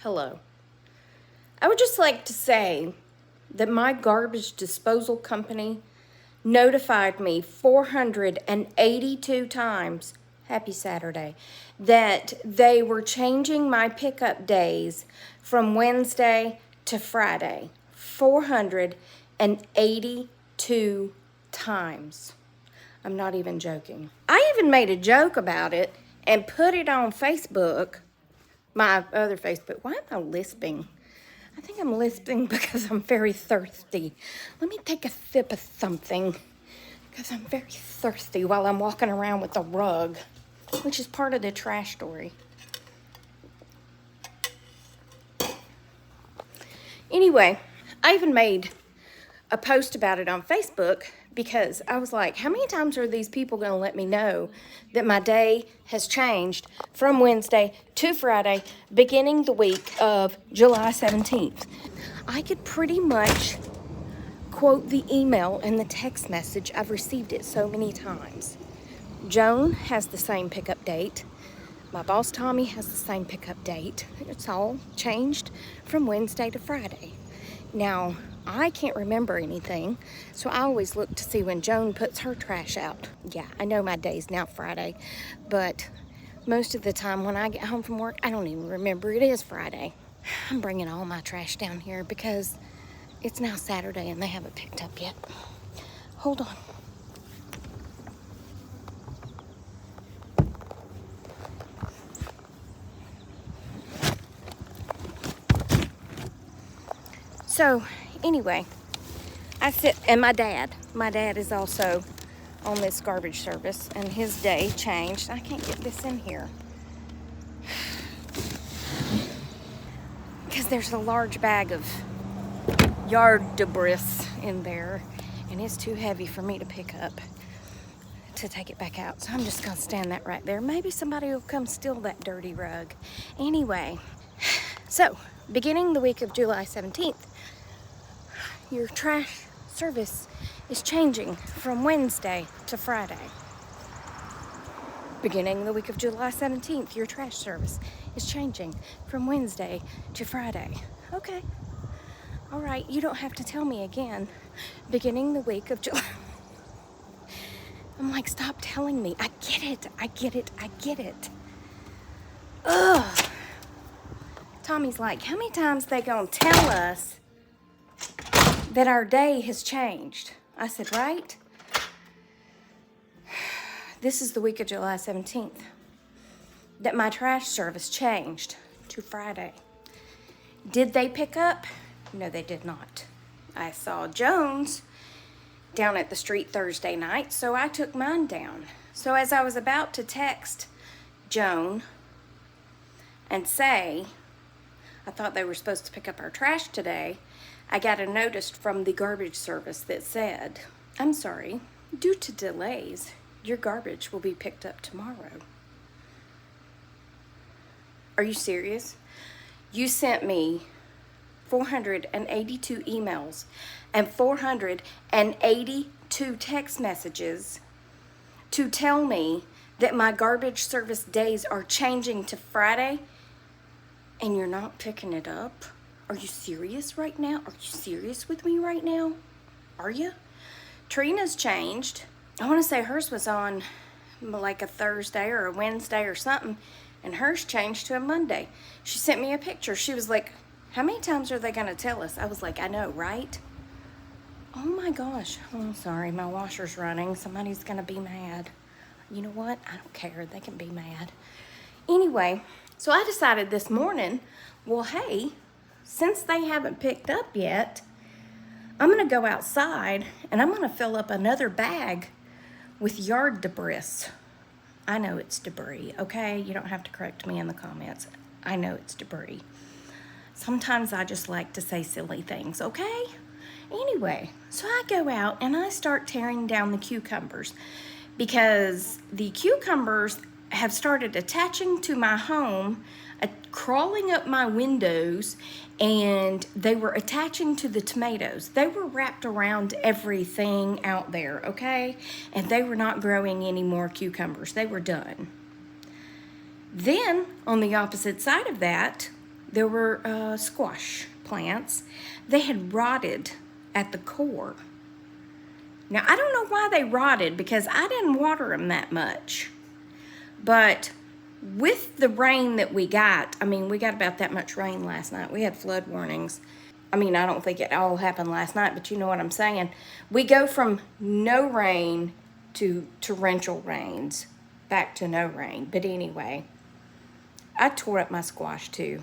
Hello. I would just like to say that my garbage disposal company notified me 482 times, happy Saturday, that they were changing my pickup days from Wednesday to Friday. 482 times. I'm not even joking. I even made a joke about it and put it on Facebook, my other Facebook. Why am I lisping? I think I'm lisping because I'm very thirsty. Let me take a sip of something because I'm very thirsty while I'm walking around with a rug, which is part of the trash story. Anyway, I even made a post about it on Facebook because I was like, how many times are these people going to let me know that my day has changed from Wednesday to Friday, beginning the week of July 17th? I could pretty much quote the email and the text message. I've received it so many times. Joan has the same pickup date. My boss Tommy has the same pickup date. It's all changed from Wednesday to Friday. Now, I can't remember anything, so I always look to see when Joan puts her trash out. Yeah, I know my day's now Friday, but most of the time when I get home from work, I don't even remember it is Friday. I'm bringing all my trash down here because it's now Saturday and they haven't picked up yet. Hold on. So, anyway, I sit, and my dad is also on this garbage service, and his day changed. I can't get this in here because there's a large bag of yard debris in there, and it's too heavy for me to pick up to take it back out. So I'm just gonna stand that right there. Maybe somebody will come steal that dirty rug. Anyway, so beginning the week of July 17th, your trash service is changing from Wednesday to Friday. Beginning the week of July 17th, your trash service is changing from Wednesday to Friday. Okay. All right, you don't have to tell me again. Beginning the week of July. I'm like, stop telling me. I get it. I get it. I get it. Ugh. Tommy's like, how many times they gonna tell us that our day has changed? I said, right? This is the week of July 17th that my trash service changed to Friday. Did they pick up? No, they did not. I saw Jones down at the street Thursday night, so I took mine down. So as I was about to text Joan and say, I thought they were supposed to pick up our trash today, I got a notice from the garbage service that said, I'm sorry, due to delays, your garbage will be picked up tomorrow. Are you serious? You sent me 482 emails and 482 text messages to tell me that my garbage service days are changing to Friday, and you're not picking it up? Are you serious right now? Are you serious with me right now? Are you? Trina's changed. I want to say hers was on like a Thursday or a Wednesday or something, and hers changed to a Monday. She sent me a picture. She was like, how many times are they going to tell us? I was like, I know, right? Oh my gosh. Oh, I'm sorry. My washer's running. Somebody's going to be mad. You know what? I don't care. They can be mad. Anyway, so I decided this morning, well, hey, since they haven't picked up yet, I'm going to go outside and I'm going to fill up another bag with yard debris. I know it's debris, okay? You don't have to correct me in the comments. I know it's debris. Sometimes I just like to say silly things, okay? Anyway, so I go out and I start tearing down the cucumbers because the cucumbers have started attaching to my home, crawling up my windows, and they were attaching to the tomatoes. They were wrapped around everything out there, okay? And they were not growing any more cucumbers. They were done. Then, on the opposite side of that, there were squash plants. They had rotted at the core. Now, I don't know why they rotted because I didn't water them that much. But with the rain that we got, I mean, we got about that much rain last night. We had flood warnings. I mean, I don't think it all happened last night, but you know what I'm saying. We go from no rain to torrential rains, back to no rain. But anyway, I tore up my squash too.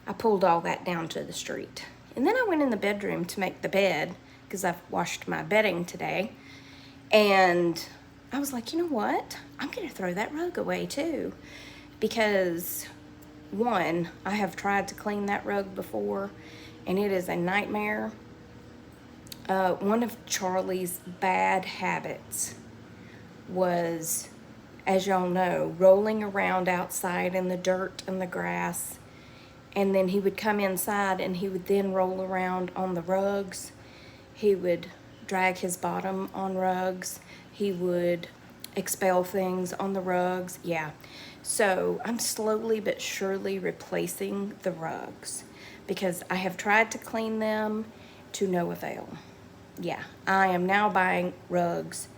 I pulled all that down to the street. And then I went in the bedroom to make the bed because I've washed my bedding today. And I was like, you know what? I'm going to throw that rug away too. Because, one, I have tried to clean that rug before, and it is a nightmare. One of Charlie's bad habits was, as y'all know, rolling around outside in the dirt and the grass. And then he would come inside and he would then roll around on the rugs. He would drag his bottom on rugs. He would expel things on the rugs. Yeah. So I'm slowly but surely replacing the rugs because I have tried to clean them to no avail. Yeah, I am now buying rugs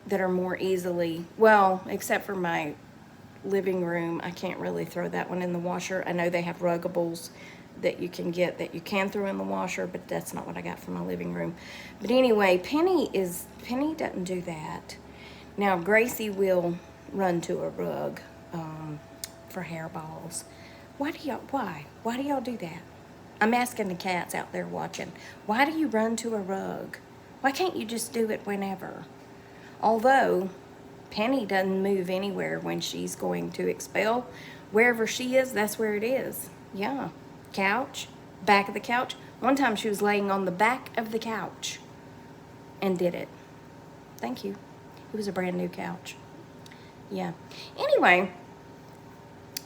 that are more easily, well, except for my living room. I can't really throw that one in the washer. I know they have ruggables that you can get that you can throw in the washer, but that's not what I got for my living room. But anyway, Penny doesn't do that. Now, Gracie will run to a rug for hairballs. Why do y'all do that? I'm asking the cats out there watching. Why do you run to a rug? Why can't you just do it whenever? Although, Penny doesn't move anywhere when she's going to expel. Wherever she is, that's where it is. Yeah. Couch, back of the couch. One time she was laying on the back of the couch and did it. Thank you. It was a brand new couch. Yeah. Anyway,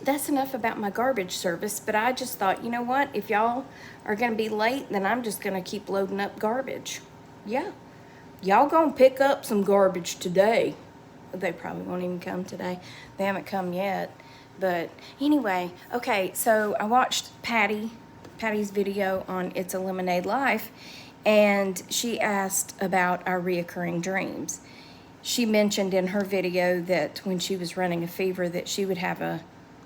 that's enough about my garbage service, but I just thought, you know what? If y'all are going to be late, then I'm just going to keep loading up garbage. Yeah. Y'all going to pick up some garbage today. They probably won't even come today. They haven't come yet. But anyway, okay, so I watched Patty's video on It's a Lemonade Life, and she asked about our reoccurring dreams. She mentioned in her video that when she was running a fever that she would have a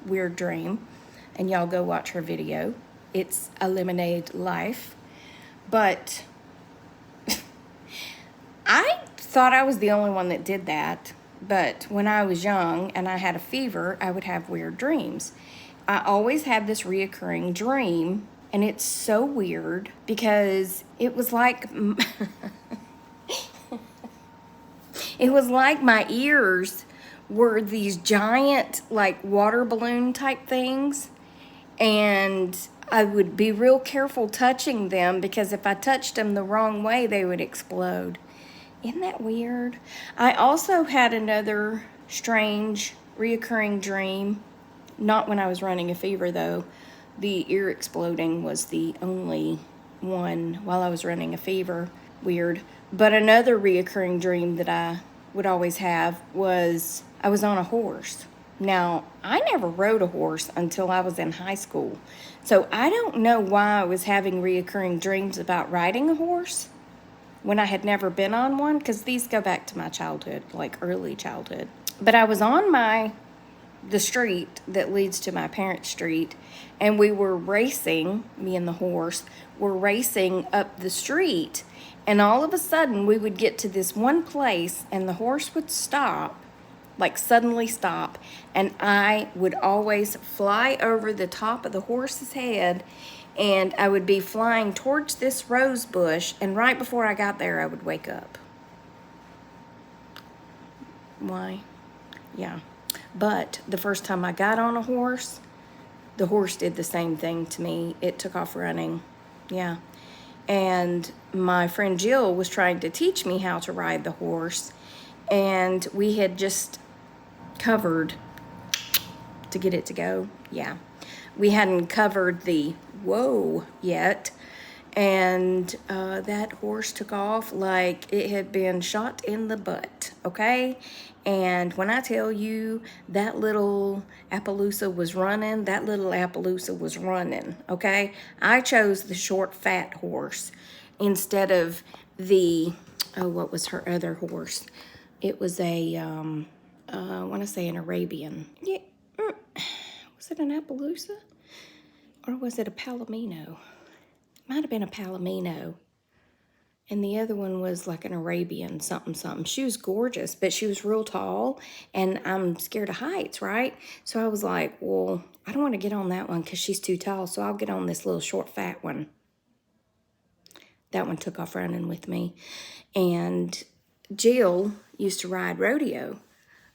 weird dream, and y'all go watch her video. It's a Lemonade Life. But I thought I was the only one that did that. But when I was young and I had a fever, I would have weird dreams. I always had this reoccurring dream, and it's so weird because it was like it was like my ears were these giant like water balloon type things, and I would be real careful touching them because if I touched them the wrong way, they would explode. Isn't that weird? I also had another strange reoccurring dream. Not when I was running a fever, though. The ear exploding was the only one while I was running a fever. Weird. But another reoccurring dream that I would always have was I was on a horse. Now, I never rode a horse until I was in high school. So I don't know why I was having reoccurring dreams about riding a horse when I had never been on one, because these go back to my childhood, like early childhood. But I was on the street that leads to my parents' street, and we were racing, me and the horse, were racing up the street, and all of a sudden we would get to this one place, and the horse would stop, like suddenly stop, and I would always fly over the top of the horse's head, and I would be flying towards this rose bush, and right before I got there, I would wake up. Why? Yeah. But the first time I got on a horse, the horse did the same thing to me. It took off running. Yeah. And my friend Jill was trying to teach me how to ride the horse, and we had just covered to get it to go. Yeah. We hadn't covered the whoa yet, and that horse took off like it had been shot in the butt, okay? And when I tell you that little Appaloosa was running, that little Appaloosa was running, okay? I chose the short, fat horse instead of the, oh, what was her other horse? It was a, I want to say an Arabian. Yeah, was it an Appaloosa? Or was it a Palomino? Might have been a Palomino. And the other one was like an Arabian something something. She was gorgeous, but she was real tall, and I'm scared of heights, right? So I was like, well, I don't want to get on that one because she's too tall, so I'll get on this little short, fat one. That one took off running with me. And Jill used to ride rodeo,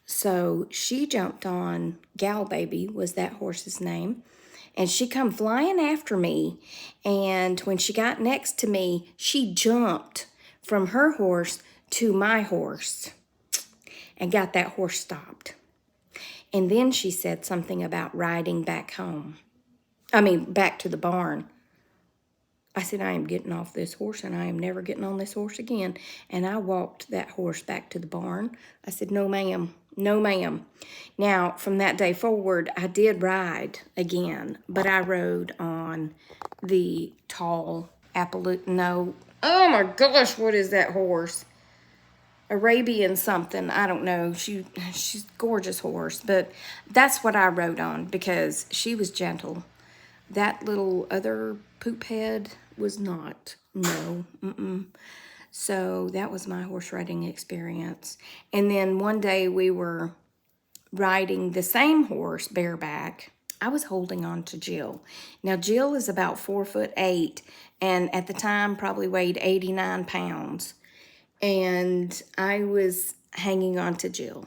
so she jumped on Gal Baby, was that horse's name. And she come flying after me. And when she got next to me, she jumped from her horse to my horse and got that horse stopped. And then she said something about riding back home. Back to the barn. I said, I am getting off this horse and I am never getting on this horse again. And I walked that horse back to the barn. I said, no, ma'am. No, ma'am. Now, from that day forward, I did ride again, but I rode on the tall Appaloosa. No. Oh my gosh, what is that horse? Arabian something. I don't know. She's a gorgeous horse, but that's what I rode on because she was gentle. That little other poop head was not. No. So that was my horse riding experience. And then one day we were riding the same horse bareback. I was holding on to Jill. Now Jill is about 4'8", and at the time probably weighed 89 pounds. And I was hanging on to Jill.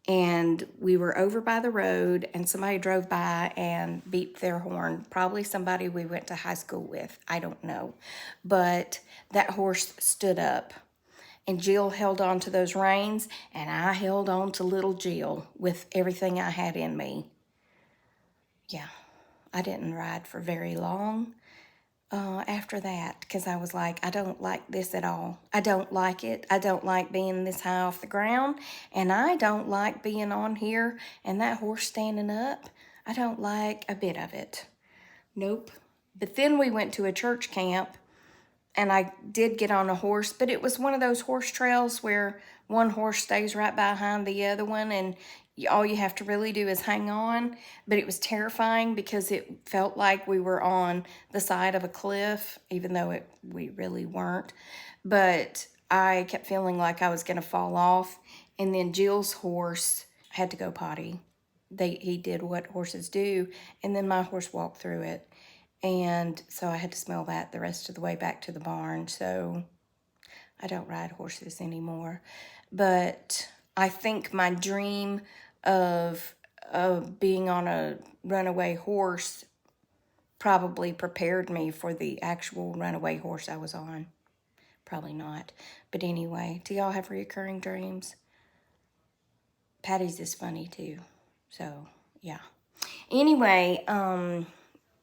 And we were over by the road, and somebody drove by and beeped their horn. Probably somebody we went to high school with. I don't know. But that horse stood up. And Jill held on to those reins, and I held on to little Jill with everything I had in me. Yeah, I didn't ride for very long after that because I was like, I don't like this at all. I don't like it. I don't like being this high off the ground, and I don't like being on here and that horse standing up. I don't like a bit of it. Nope. But then we went to a church camp, and I did get on a horse, but it was one of those horse trails where one horse stays right behind the other one, and all you have to really do is hang on. But it was terrifying because it felt like we were on the side of a cliff, even though we really weren't. But I kept feeling like I was going to fall off, and then Jill's horse had to go potty. He did what horses do, and then my horse walked through it. And so I had to smell that the rest of the way back to the barn. So I don't ride horses anymore. But I think my dream of being on a runaway horse probably prepared me for the actual runaway horse I was on. Probably not. But anyway, do y'all have recurring dreams? Patty's is funny too. So, yeah. Anyway,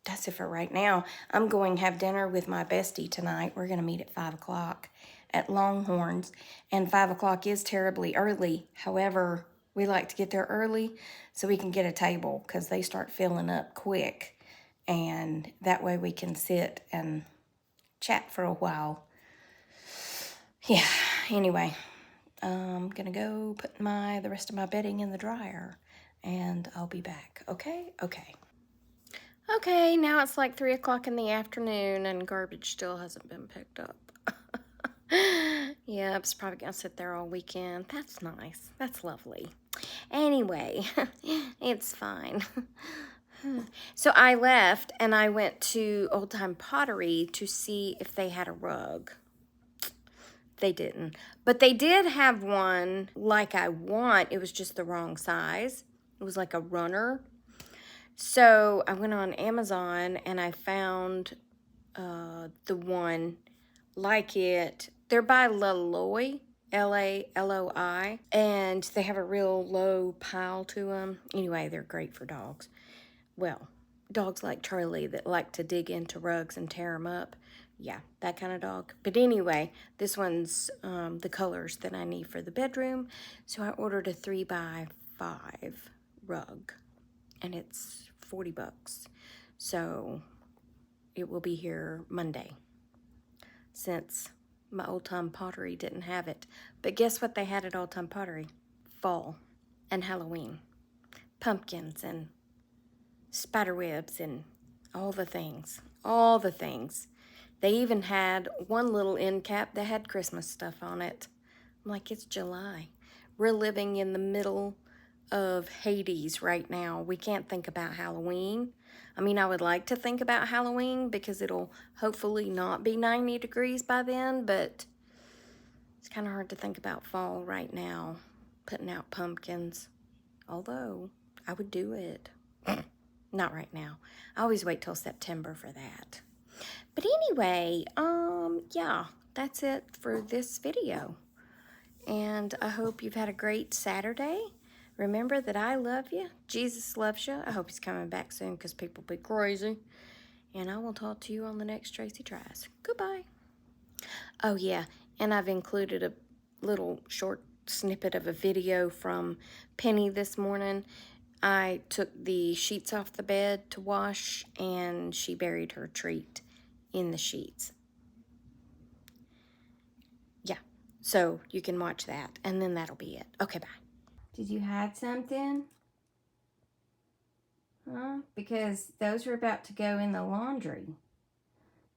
that's it for right now. I'm going to have dinner with my bestie tonight. We're going to meet at 5 o'clock at Longhorns. And 5 o'clock is terribly early. However, we like to get there early so we can get a table because they start filling up quick. And that way we can sit and chat for a while. Yeah, anyway, I'm going to go put the rest of my bedding in the dryer. And I'll be back. Okay? Okay. Okay, now it's like 3 o'clock in the afternoon and garbage still hasn't been picked up. Yeah, it's probably going to sit there all weekend. That's nice. That's lovely. Anyway, it's fine. So I left and I went to Old Time Pottery to see if they had a rug. They didn't. But they did have one like I want. It was just the wrong size. It was like a runner. So I went on Amazon and I found the one like it. They're by Laloi, Laloi, and they have a real low pile to them. Anyway, they're great for dogs. Well, dogs like Charlie that like to dig into rugs and tear them up. yeah, that kind of dog. But anyway, this one's the colors that I need for the bedroom. So I ordered a 3x5 rug, and it's 40 bucks. So it will be here Monday, since my Old Time Pottery didn't have it. But guess what they had at Old Time Pottery? Fall and Halloween. Pumpkins and spider webs and all the things. All the things. They even had one little end cap that had Christmas stuff on it. I'm like, it's July. We're living in the middle of Hades right now. We can't think about Halloween. I mean, I would like to think about Halloween because it'll hopefully not be 90 degrees by then, but it's kind of hard to think about fall right now, putting out pumpkins. Although, I would do it. Not right now. I always wait till September for that. But anyway, yeah, that's it for this video. And I hope you've had a great Saturday. Remember that I love you. Jesus loves you. I hope he's coming back soon because people be crazy. And I will talk to you on the next Tracy Tries. Goodbye. Oh, yeah, and I've included a little short snippet of a video from Penny this morning. I took the sheets off the bed to wash, and she buried her treat in the sheets. Yeah, so you can watch that, and then that'll be it. Okay, bye. Did you hide something? Huh? Because those are about to go in the laundry.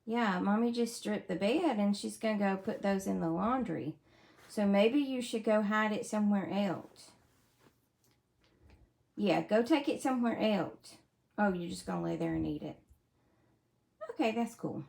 Yeah, Mommy just stripped the bed, and she's going to go put those in the laundry. So maybe you should go hide it somewhere else. Yeah, go take it somewhere else. Oh, you're just going to lay there and eat it. Okay, that's cool.